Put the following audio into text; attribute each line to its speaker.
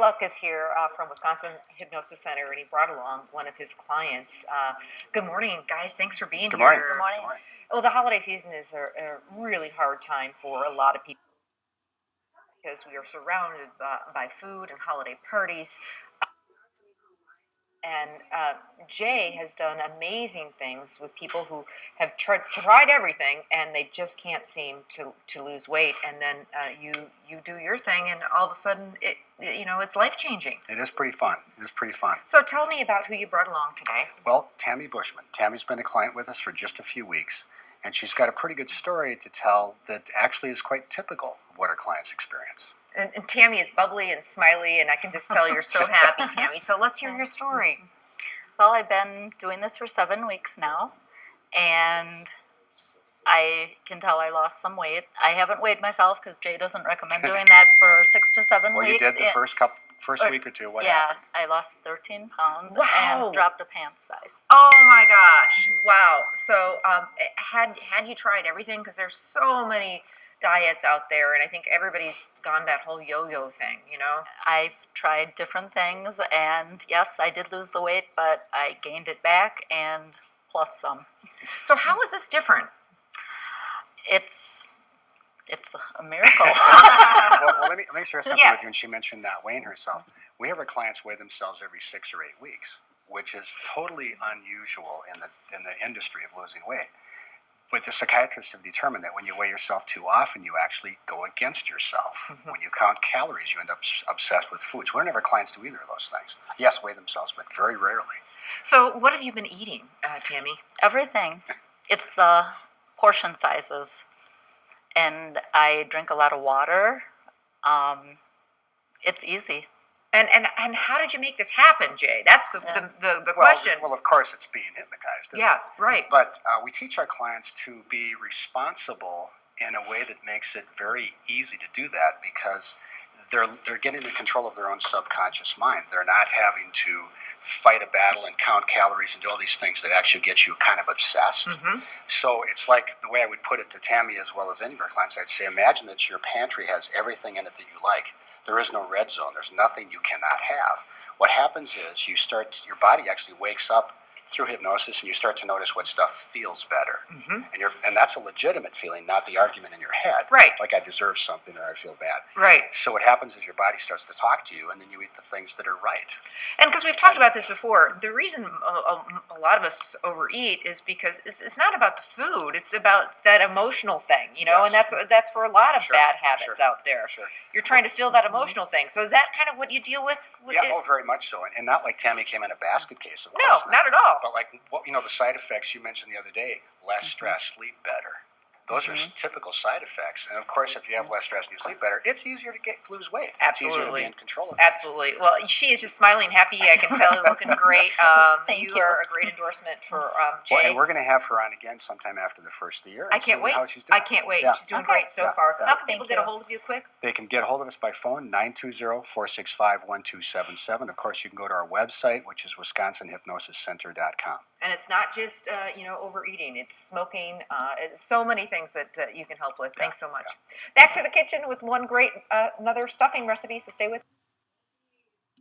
Speaker 1: Luck is here from Wisconsin Hypnosis Center, and he brought along one of his clients. Good morning, guys. Thanks for being
Speaker 2: Good
Speaker 1: here.
Speaker 2: morning.
Speaker 1: Good morning. Well, the holiday season is a really hard time for a lot of people because we are surrounded by food and holiday parties. And Jay has done amazing things with people who have tried everything, and they just can't seem to lose weight. And then you do your thing, and all of a sudden, it's life changing.
Speaker 2: It is pretty fun.
Speaker 1: So tell me about who you brought along today.
Speaker 2: Well, Tammy Bushman. Tammy's been a client with us for just a few weeks, and she's got a pretty good story to tell that actually is quite typical of what our clients experience.
Speaker 1: And Tammy is bubbly and smiley, and I can just tell you're so happy, Tammy. So let's hear your story.
Speaker 3: Well, I've been doing this for 7 weeks now, and I can tell I lost some weight. I haven't weighed myself because Jay doesn't recommend doing that for 6 to 7
Speaker 2: Well,
Speaker 3: weeks.
Speaker 2: you did the first week or two. What happened?
Speaker 3: I lost 13 pounds
Speaker 1: Wow.
Speaker 3: and dropped a pant size.
Speaker 1: Oh my gosh! Wow. So had you tried everything? Because there's so many diets out there, and I think everybody's gone that whole yo-yo thing,
Speaker 3: I've tried different things, and yes, I did lose the weight, but I gained it back and plus some.
Speaker 1: So how is this different?
Speaker 3: It's a miracle.
Speaker 2: well, let me share something with you. And she mentioned not weighing herself. We have our clients weigh themselves every 6 or 8 weeks, which is totally unusual in the industry of losing weight. But the psychiatrists have determined that when you weigh yourself too often, you actually go against yourself. Mm-hmm. When you count calories, you end up obsessed with food. So we don't have our clients do either of those things. Yes, weigh themselves, but very rarely.
Speaker 1: So what have you been eating, Tammy?
Speaker 3: Everything. It's the portion sizes. And I drink a lot of water. It's easy.
Speaker 1: And how did you make this happen, Jay? That's the question.
Speaker 2: Well, of course, it's being hypnotized.
Speaker 1: Yeah, right.
Speaker 2: But we teach our clients to be responsible in a way that makes it very easy to do that because they're getting in control of their own subconscious mind. They're not having to fight a battle and count calories and do all these things that actually get you kind of obsessed. Mm-hmm. So it's like the way I would put it to Tammy as well as any of our clients, I'd say imagine that your pantry has everything in it that you like. There is no red zone. There's nothing you cannot have. What happens is your body actually wakes up through hypnosis and you start to notice what stuff feels better. Mm-hmm. And that's a legitimate feeling, not the argument in your head.
Speaker 1: Right.
Speaker 2: Like I deserve something or I feel bad.
Speaker 1: Right.
Speaker 2: So what happens is your body starts to talk to you and then you eat the things that are right.
Speaker 1: And because we've talked about this before, the reason a lot of us overeat is because it's not about the food. It's about that emotional thing, yes. And that's for a lot of bad habits out there. Sure. You're trying to feel that emotional thing. So is that kind of what you deal with?
Speaker 2: Very much so. And not like Tammy came in a basket case, of
Speaker 1: course. No, not at all.
Speaker 2: But like, the side effects you mentioned the other day, less stress, sleep better. Those are typical side effects. And of course, if you have less stress and you sleep better, it's easier to lose weight.
Speaker 1: Absolutely.
Speaker 2: It's easier to be in control of it.
Speaker 1: Absolutely. Well, she is just smiling, happy. I can tell, looking great.
Speaker 3: Thank you.
Speaker 1: You are a great endorsement for Jay.
Speaker 2: Well, and we're going to have her on again sometime after the first of the year.
Speaker 1: I can't wait.
Speaker 2: How she's doing.
Speaker 1: I can't wait. Yeah. She's doing great so far.
Speaker 2: Yeah.
Speaker 1: How can people get a hold of you quick?
Speaker 2: They can get a hold of us by phone, 920-465-1277. Of course, you can go to our website, which is wisconsinhypnosiscenter.com.
Speaker 1: And it's not just, overeating. It's smoking. It's so many things that you can help with. Thanks so much. Back to the kitchen with one great, another stuffing recipe, so stay with